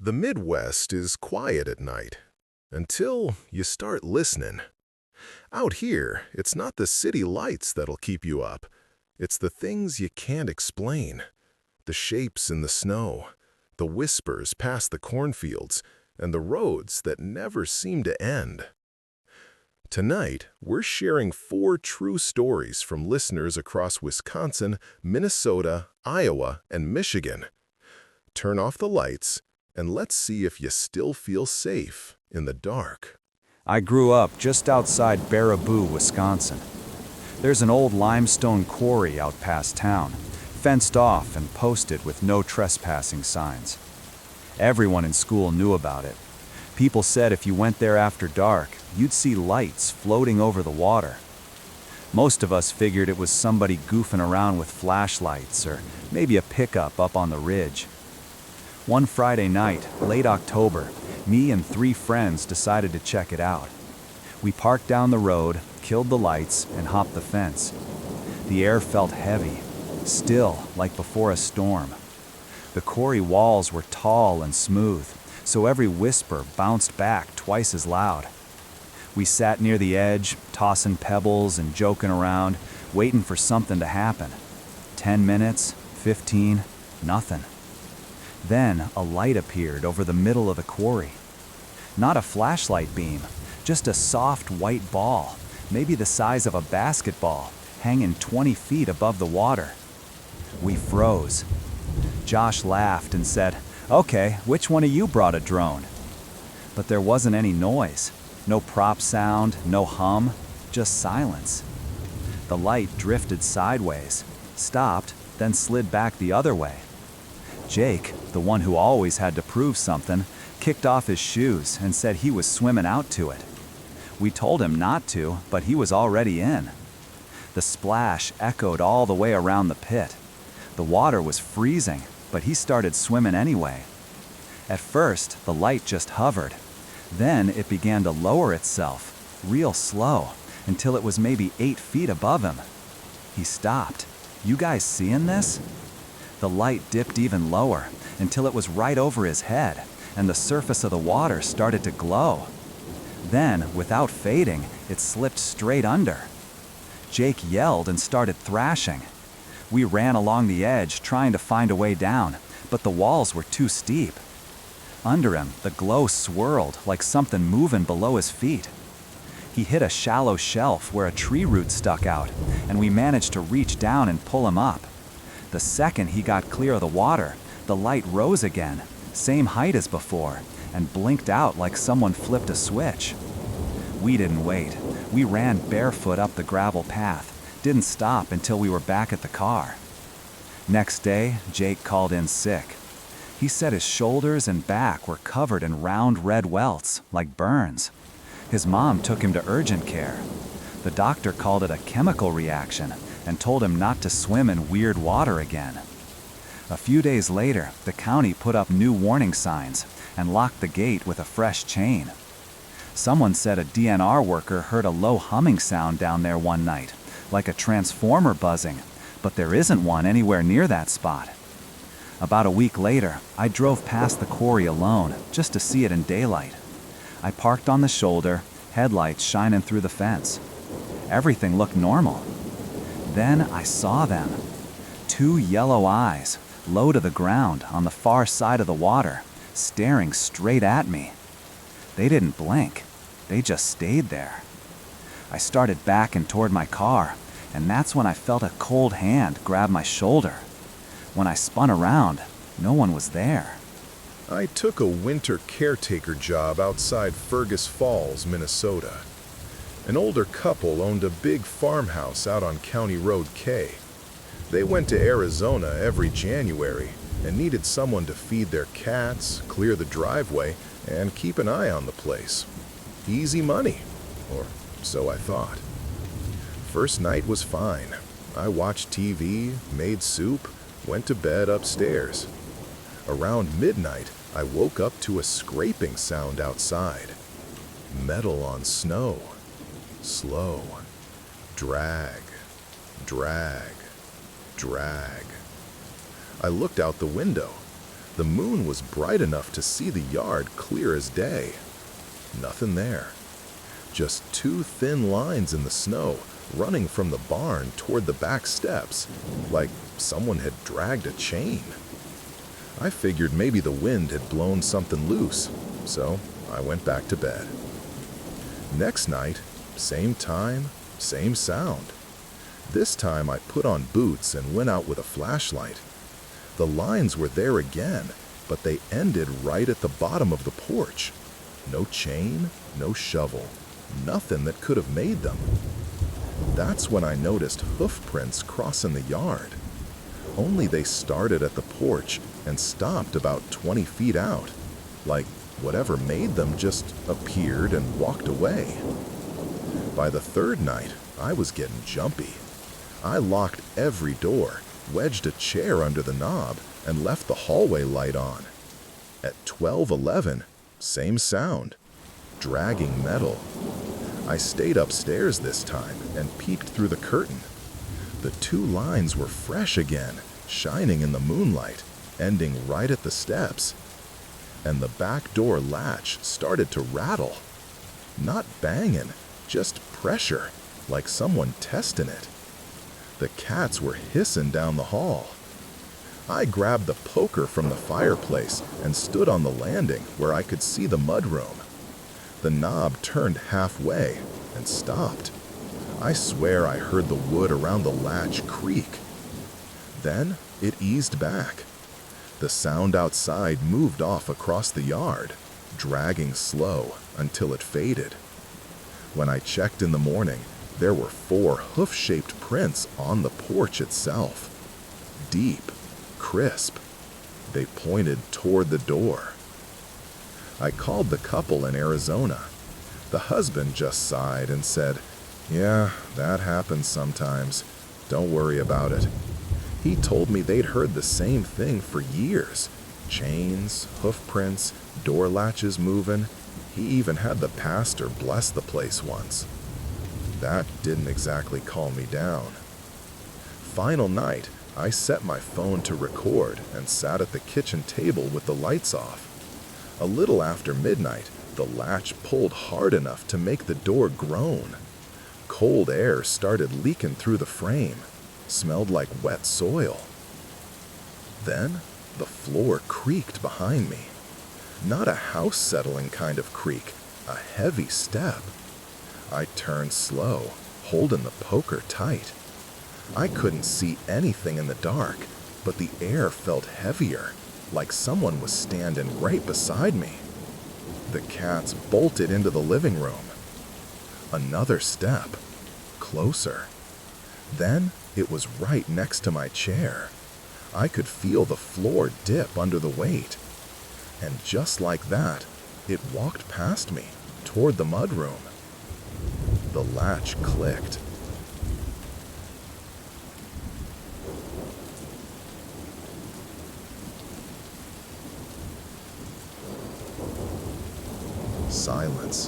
The Midwest is quiet at night, until you start listening. Out here, it's not the city lights that'll keep you up. It's the things you can't explain. The shapes in the snow, the whispers past the cornfields, and the roads that never seem to end. Tonight, we're sharing 4 true stories from listeners across Wisconsin, Minnesota, Iowa, and Michigan. Turn off the lights, and let's see if you still feel safe in the dark. I grew up just outside Baraboo, Wisconsin. There's an old limestone quarry out past town, fenced off and posted with no trespassing signs. Everyone in school knew about it. People said if you went there after dark, you'd see lights floating over the water. Most of us figured it was somebody goofing around with flashlights or maybe a pickup up on the ridge. One Friday night, late October, me and 3 friends decided to check it out. We parked down the road, killed the lights, and hopped the fence. The air felt heavy, still like before a storm. The quarry walls were tall and smooth, so every whisper bounced back twice as loud. We sat near the edge, tossing pebbles and joking around, waiting for something to happen. 10 minutes, 15, nothing. Then a light appeared over the middle of the quarry. Not a flashlight beam, just a soft white ball, maybe the size of a basketball, hanging 20 feet above the water. We froze. Josh laughed and said, "Okay, which one of you brought a drone?" But there wasn't any noise, no prop sound, no hum, just silence. The light drifted sideways, stopped, then slid back the other way. Jake, the one who always had to prove something, kicked off his shoes and said he was swimming out to it. We told him not to, but he was already in. The splash echoed all the way around the pit. The water was freezing, but he started swimming anyway. At first, the light just hovered. Then it began to lower itself, real slow, until it was maybe 8 feet above him. He stopped. "You guys seeing this?" The light dipped even lower, until it was right over his head, and the surface of the water started to glow. Then, without fading, it slipped straight under. Jake yelled and started thrashing. We ran along the edge, trying to find a way down, but the walls were too steep. Under him, the glow swirled like something moving below his feet. He hit a shallow shelf where a tree root stuck out, and we managed to reach down and pull him up. The second he got clear of the water, the light rose again, same height as before, and blinked out like someone flipped a switch. We didn't wait. We ran barefoot up the gravel path, didn't stop until we were back at the car. Next day, Jake called in sick. He said his shoulders and back were covered in round red welts, like burns. His mom took him to urgent care. The doctor called it a chemical reaction and told him not to swim in weird water again. A few days later, the county put up new warning signs and locked the gate with a fresh chain. Someone said a DNR worker heard a low humming sound down there one night, like a transformer buzzing, but there isn't one anywhere near that spot. About a week later, I drove past the quarry alone, just to see it in daylight. I parked on the shoulder, headlights shining through the fence. Everything looked normal. Then I saw them. 2 yellow eyes, low to the ground on the far side of the water, staring straight at me. They didn't blink. They just stayed there. I started backing toward my car, and that's when I felt a cold hand grab my shoulder. When I spun around, no one was there. I took a winter caretaker job outside Fergus Falls, Minnesota. An older couple owned a big farmhouse out on County Road K. They went to Arizona every January and needed someone to feed their cats, clear the driveway, and keep an eye on the place. Easy money, or so I thought. First night was fine. I watched TV, made soup, went to bed upstairs. Around midnight, I woke up to a scraping sound outside. Metal on snow. Slow. Drag. Drag. Drag. I looked out the window. The moon was bright enough to see the yard clear as day. Nothing there. Just two thin lines in the snow running from the barn toward the back steps, like someone had dragged a chain. I figured maybe the wind had blown something loose, so I went back to bed. Next night, same time, same sound. This time I put on boots and went out with a flashlight. The lines were there again, but they ended right at the bottom of the porch. No chain, no shovel, nothing that could have made them. That's when I noticed hoof prints crossing the yard. Only they started at the porch and stopped about 20 feet out, like whatever made them just appeared and walked away. By the third night, I was getting jumpy. I locked every door, wedged a chair under the knob, and left the hallway light on. At 12:11, same sound, dragging metal. I stayed upstairs this time and peeked through the curtain. The two lines were fresh again, shining in the moonlight, ending right at the steps. And the back door latch started to rattle. Not banging, just pressure, like someone testing it. The cats were hissing down the hall. I grabbed the poker from the fireplace and stood on the landing where I could see the mudroom. The knob turned halfway and stopped. I swear I heard the wood around the latch creak. Then it eased back. The sound outside moved off across the yard, dragging slow until it faded. When I checked in the morning, there were 4 hoof-shaped prints on the porch itself. Deep, crisp. They pointed toward the door. I called the couple in Arizona. The husband just sighed and said, "Yeah, that happens sometimes. Don't worry about it." He told me they'd heard the same thing for years. Chains, hoof prints, door latches moving. He even had the pastor bless the place once. That didn't exactly calm me down. Final night, I set my phone to record and sat at the kitchen table with the lights off. A little after midnight, the latch pulled hard enough to make the door groan. Cold air started leaking through the frame. Smelled like wet soil. Then, the floor creaked behind me. Not a house-settling kind of creak, a heavy step. I turned slow, holding the poker tight. I couldn't see anything in the dark, but the air felt heavier, like someone was standing right beside me. The cats bolted into the living room. Another step, closer. Then it was right next to my chair. I could feel the floor dip under the weight. And just like that, it walked past me, toward the mudroom. The latch clicked. Silence.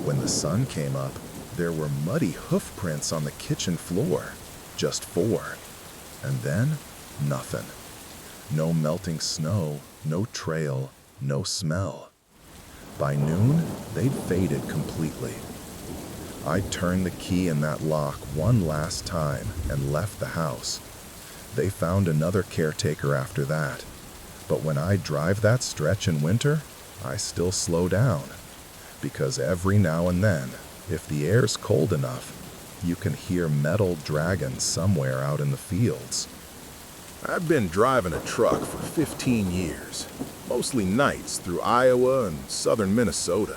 When the sun came up, there were muddy hoof prints on the kitchen floor. Just 4. And then, nothing. No melting snow, no trail, no smell. By noon, they'd faded completely. I turned the key in that lock one last time and left the house. They found another caretaker after that. But when I drive that stretch in winter, I still slow down. Because every now and then, if the air's cold enough, you can hear metal dragging somewhere out in the fields. I've been driving a truck for 15 years, mostly nights through Iowa and southern Minnesota.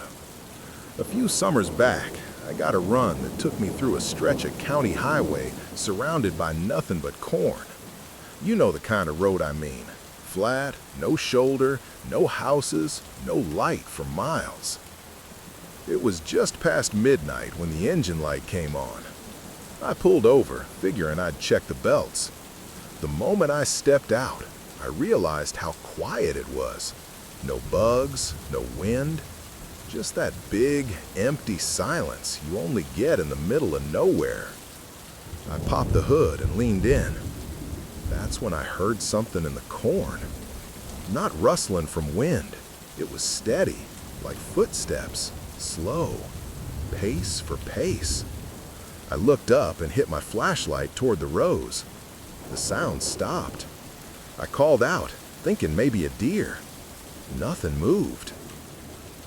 A few summers back, I got a run that took me through a stretch of county highway surrounded by nothing but corn. You know the kind of road I mean. Flat, no shoulder, no houses, no light for miles. It was just past midnight when the engine light came on. I pulled over, figuring I'd check the belts. The moment I stepped out, I realized how quiet it was. No bugs, no wind, just that big, empty silence you only get in the middle of nowhere. I popped the hood and leaned in. That's when I heard something in the corn. Not rustling from wind. It was steady, like footsteps, slow, pace for pace. I looked up and hit my flashlight toward the rows. The sound stopped. I called out, thinking maybe a deer. Nothing moved.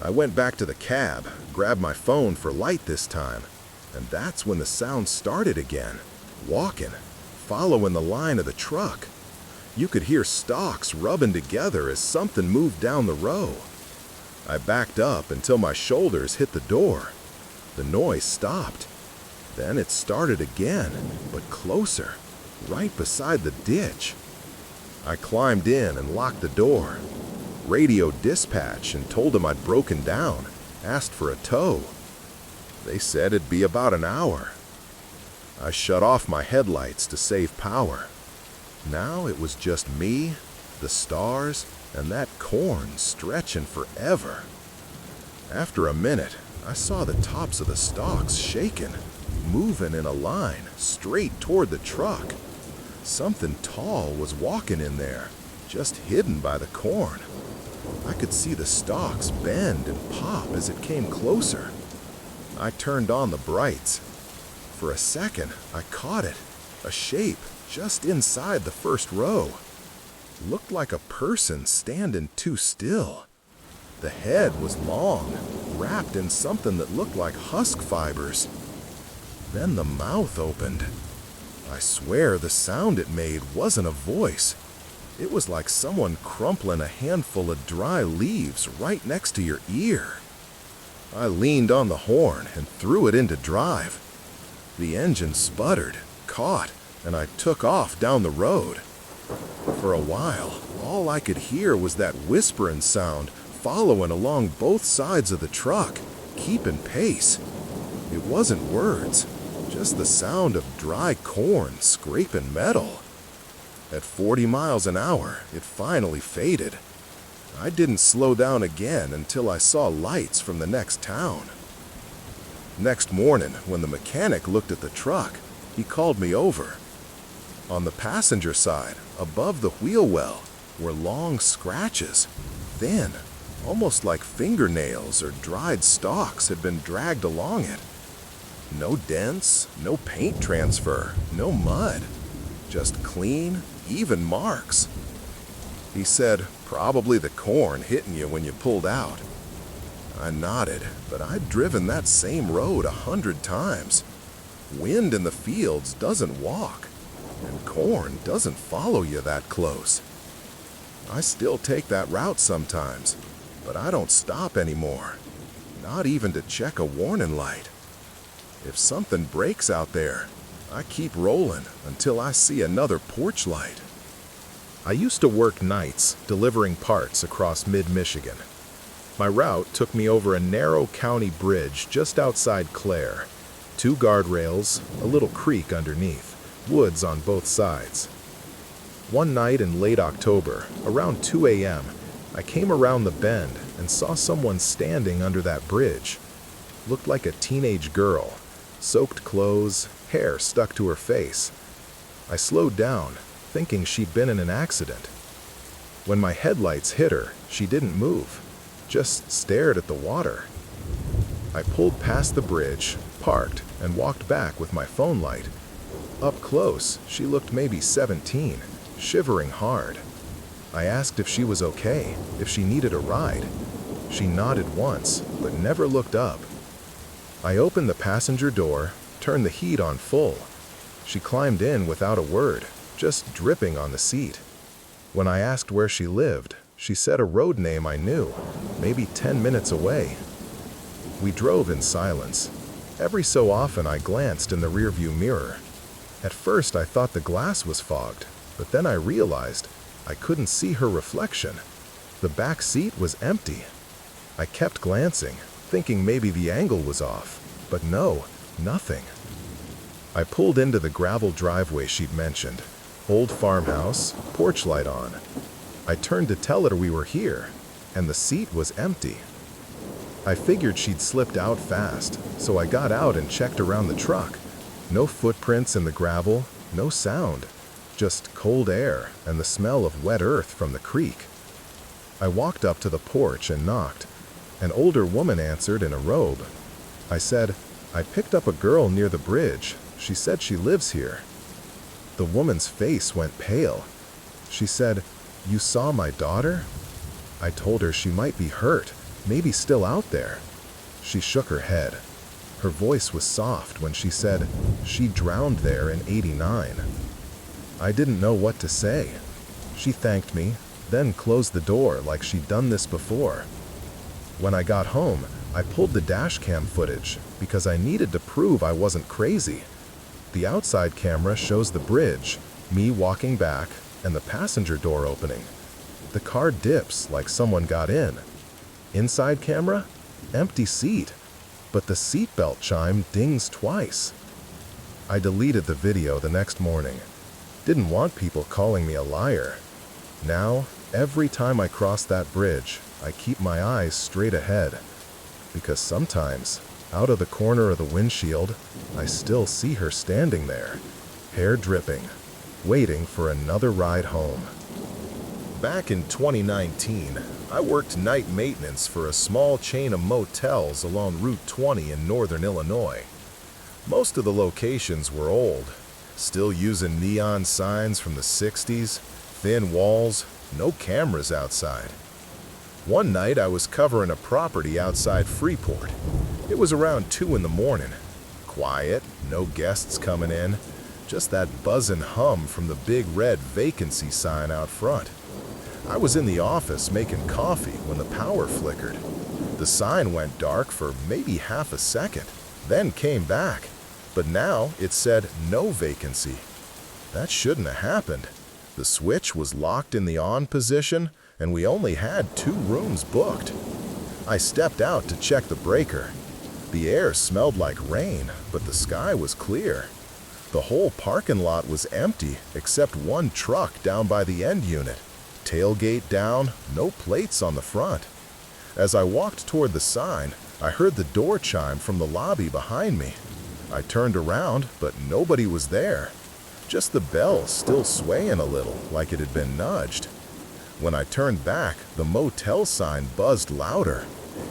I went back to the cab, grabbed my phone for light this time, and that's when the sound started again, walking, following the line of the truck. You could hear stalks rubbing together as something moved down the row. I backed up until my shoulders hit the door. The noise stopped. Then it started again, but closer, right beside the ditch. I climbed in and locked the door, radioed dispatch and told them I'd broken down, asked for a tow. They said it'd be about an hour. I shut off my headlights to save power. Now it was just me, the stars, and that corn stretching forever. After a minute, I saw the tops of the stalks shaking, moving in a line straight toward the truck. Something tall was walking in there, just hidden by the corn. I could see the stalks bend and pop as it came closer. I turned on the brights. For a second, I caught it, a shape just inside the first row. Looked like a person standing too still. The head was long, wrapped in something that looked like husk fibers. Then the mouth opened. I swear the sound it made wasn't a voice. It was like someone crumpling a handful of dry leaves right next to your ear. I leaned on the horn and threw it into drive. The engine sputtered, caught, and I took off down the road. For a while, all I could hear was that whispering sound following along both sides of the truck, keeping pace. It wasn't words, just the sound of dry corn scraping metal. At 40 miles an hour, it finally faded. I didn't slow down again until I saw lights from the next town. Next morning, when the mechanic looked at the truck, he called me over. On the passenger side, above the wheel well, were long scratches, thin, almost like fingernails or dried stalks had been dragged along it. No dents, no paint transfer, no mud, just clean, even marks. He said, probably the corn hitting you when you pulled out. I nodded, but I'd driven that same road 100 times. Wind in the fields doesn't walk, and corn doesn't follow you that close. I still take that route sometimes, but I don't stop anymore, not even to check a warning light. If something breaks out there, I keep rolling until I see another porch light. I used to work nights delivering parts across mid-Michigan. My route took me over a narrow county bridge just outside Clare, 2 guardrails, a little creek underneath, woods on both sides. One night in late October, around 2 a.m., I came around the bend and saw someone standing under that bridge. Looked like a teenage girl, soaked clothes, hair stuck to her face. I slowed down, thinking she'd been in an accident. When my headlights hit her, she didn't move, just stared at the water. I pulled past the bridge, parked, and walked back with my phone light. Up close, she looked maybe 17, shivering hard. I asked if she was okay, if she needed a ride. She nodded once, but never looked up. I opened the passenger door, turned the heat on full. She climbed in without a word, just dripping on the seat. When I asked where she lived, she said a road name I knew, maybe 10 minutes away. We drove in silence. Every so often I glanced in the rearview mirror. At first I thought the glass was fogged, but then I realized I couldn't see her reflection. The back seat was empty. I kept glancing, thinking maybe the angle was off, but no, nothing. I pulled into the gravel driveway she'd mentioned. Old farmhouse, porch light on. I turned to tell her we were here, and the seat was empty. I figured she'd slipped out fast, so I got out and checked around the truck. No footprints in the gravel, no sound, just cold air and the smell of wet earth from the creek. I walked up to the porch and knocked. An older woman answered in a robe. I said, "I picked up a girl near the bridge. She said she lives here." The woman's face went pale. She said, "You saw my daughter?" I told her she might be hurt, maybe still out there. She shook her head. Her voice was soft when she said, "She drowned there in '89. I didn't know what to say. She thanked me, then closed the door like she'd done this before. When I got home, I pulled the dashcam footage because I needed to prove I wasn't crazy. The outside camera shows the bridge, me walking back, and the passenger door opening. The car dips like someone got in. Inside camera, empty seat, but the seatbelt chime dings twice. I deleted the video the next morning. Didn't want people calling me a liar. Now, every time I cross that bridge, I keep my eyes straight ahead. Because sometimes, out of the corner of the windshield, I still see her standing there, hair dripping, waiting for another ride home. Back in 2019, I worked night maintenance for a small chain of motels along Route 20 in northern Illinois. Most of the locations were old, still using neon signs from the 60s, thin walls, no cameras outside. One night I was covering a property outside Freeport. It was around 2 in the morning. Quiet, no guests coming in, just that buzzing hum from the big red vacancy sign out front. I was in the office making coffee when the power flickered. The sign went dark for maybe half a second, then came back. But now it said no vacancy. That shouldn't have happened. The switch was locked in the on position, and we only had 2 rooms booked. I stepped out to check the breaker. The air smelled like rain, but the sky was clear. The whole parking lot was empty except one truck down by the end unit. Tailgate down, no plates on the front. As I walked toward the sign, I heard the door chime from the lobby behind me. I turned around, but nobody was there. Just the bell still swaying a little, like it had been nudged. When I turned back, the motel sign buzzed louder.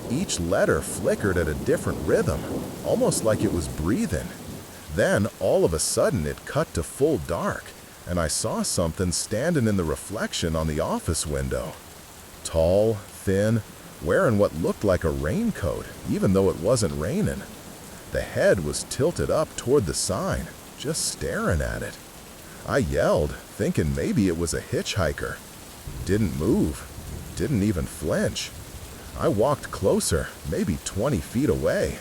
Each letter flickered at a different rhythm, almost like it was breathing. Then, all of a sudden, it cut to full dark, and I saw something standing in the reflection on the office window. Tall, thin, wearing what looked like a raincoat, even though it wasn't raining. The head was tilted up toward the sign, just staring at it. I yelled, thinking maybe it was a hitchhiker. Didn't move, didn't even flinch. I walked closer, maybe 20 feet away.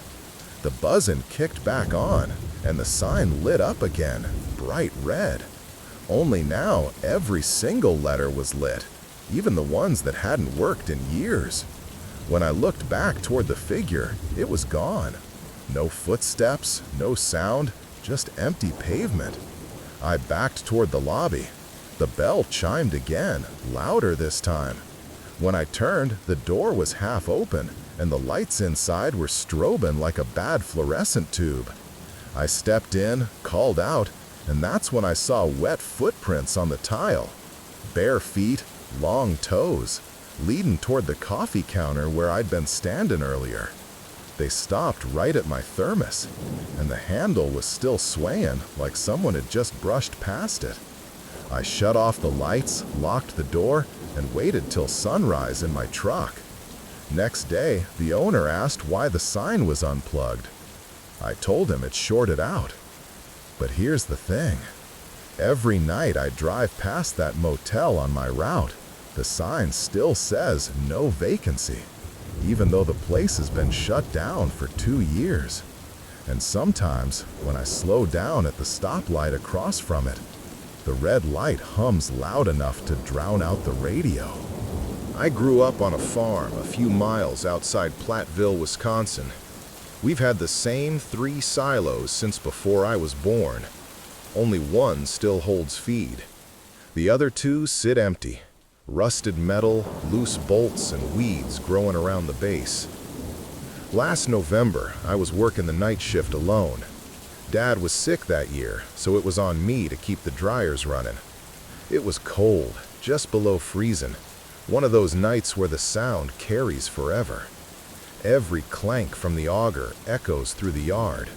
The buzzing kicked back on, and the sign lit up again, bright red. Only now, every single letter was lit, even the ones that hadn't worked in years. When I looked back toward the figure, it was gone. No footsteps, no sound, just empty pavement. I backed toward the lobby. The bell chimed again, louder this time. When I turned, the door was half open, and the lights inside were strobing like a bad fluorescent tube. I stepped in, called out, and that's when I saw wet footprints on the tile. Bare feet, long toes, leading toward the coffee counter where I'd been standing earlier. They stopped right at my thermos, and the handle was still swaying like someone had just brushed past it. I shut off the lights, locked the door, and waited till sunrise in my truck. Next day, the owner asked why the sign was unplugged. I told him it shorted out. But here's the thing. Every night I drive past that motel on my route, the sign still says no vacancy, even though the place has been shut down for 2 years. And sometimes, when I slow down at the stoplight across from it, the red light hums loud enough to drown out the radio. I grew up on a farm a few miles outside Platteville, Wisconsin. We've had the same 3 silos since before I was born. Only one still holds feed. The other 2 sit empty. Rusted metal, loose bolts, and weeds growing around the base. Last November, I was working the night shift alone. Dad was sick that year, so it was on me to keep the dryers running. It was cold, just below freezing. One of those nights where the sound carries forever. Every clank from the auger echoes through the yard.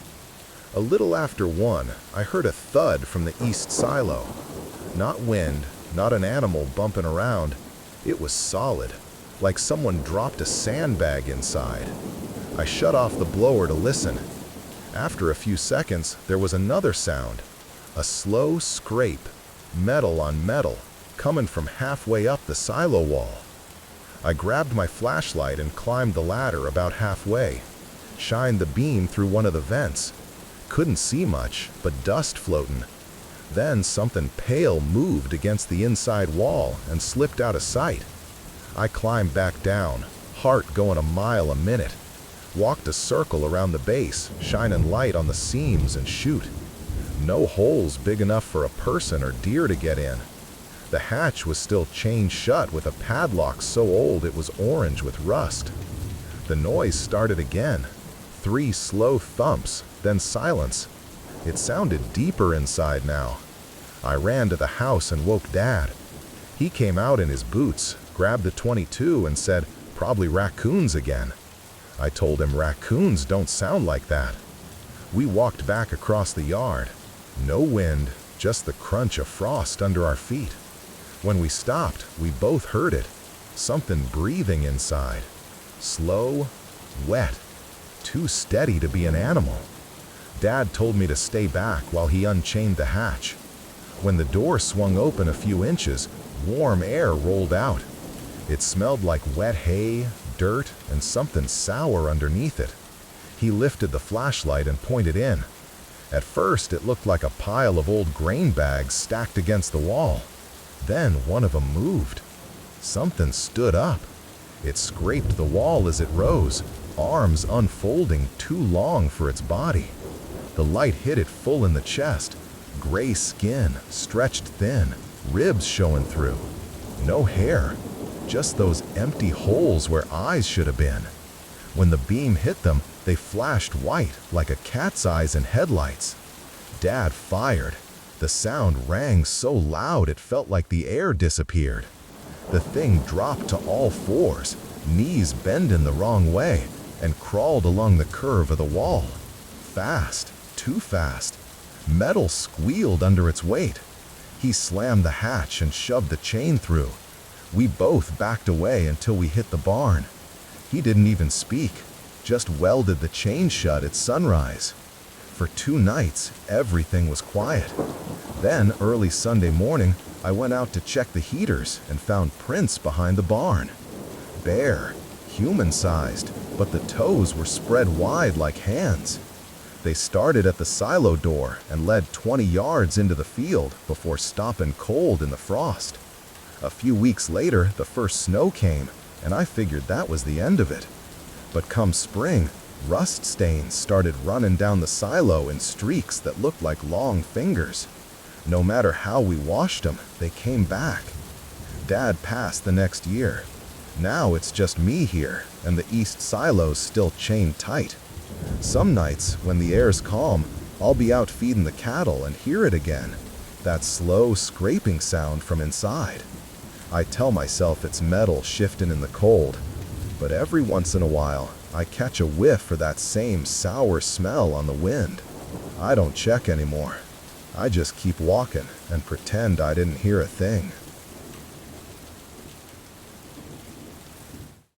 A little after 1, I heard a thud from the east silo. Not wind, not an animal bumping around. It was solid, like someone dropped a sandbag inside. I shut off the blower to listen. After a few seconds, there was another sound. A slow scrape, metal on metal, coming from halfway up the silo wall. I grabbed my flashlight and climbed the ladder about halfway, shined the beam through one of the vents. Couldn't see much, but dust floating. Then something pale moved against the inside wall and slipped out of sight. I climbed back down, heart going a mile a minute. Walked a circle around the base, shining light on the seams and chute. No holes big enough for a person or deer to get in. The hatch was still chained shut with a padlock so old it was orange with rust. The noise started again. 3 slow thumps, then silence. It sounded deeper inside now. I ran to the house and woke Dad. He came out in his boots, grabbed the .22 and said, "Probably raccoons again." I told him raccoons don't sound like that. We walked back across the yard. No wind, just the crunch of frost under our feet. When we stopped, we both heard it. Something breathing inside. Slow, wet, too steady to be an animal. Dad told me to stay back while he unchained the hatch. When the door swung open a few inches, warm air rolled out. It smelled like wet hay, dirt, and something sour underneath it. He lifted the flashlight and pointed in. At first, it looked like a pile of old grain bags stacked against the wall. Then one of them moved. Something stood up. It scraped the wall as it rose, arms unfolding too long for its body. The light hit it full in the chest. Gray skin, stretched thin, ribs showing through. No hair, just those empty holes where eyes should have been. When the beam hit them, they flashed white like a cat's eyes in headlights. Dad fired. The sound rang so loud it felt like the air disappeared. The thing dropped to all fours, knees bending the wrong way, and crawled along the curve of the wall. Fast, too fast. Metal squealed under its weight. He slammed the hatch and shoved the chain through. We both backed away until we hit the barn. He didn't even speak, just welded the chain shut at sunrise. For 2 nights, everything was quiet. Then, early Sunday morning, I went out to check the heaters and found prints behind the barn. Bare, human-sized, but the toes were spread wide like hands. They started at the silo door and led 20 yards into the field before stopping cold in the frost. A few weeks later, the first snow came, and I figured that was the end of it. But come spring, rust stains started running down the silo in streaks that looked like long fingers. No matter how we washed them, they came back. Dad passed the next year. Now it's just me here, and the east silo's still chained tight. Some nights, when the air's calm, I'll be out feeding the cattle and hear it again. That slow scraping sound from inside. I tell myself it's metal shifting in the cold, but every once in a while, I catch a whiff for that same sour smell on the wind. I don't check anymore. I just keep walking and pretend I didn't hear a thing.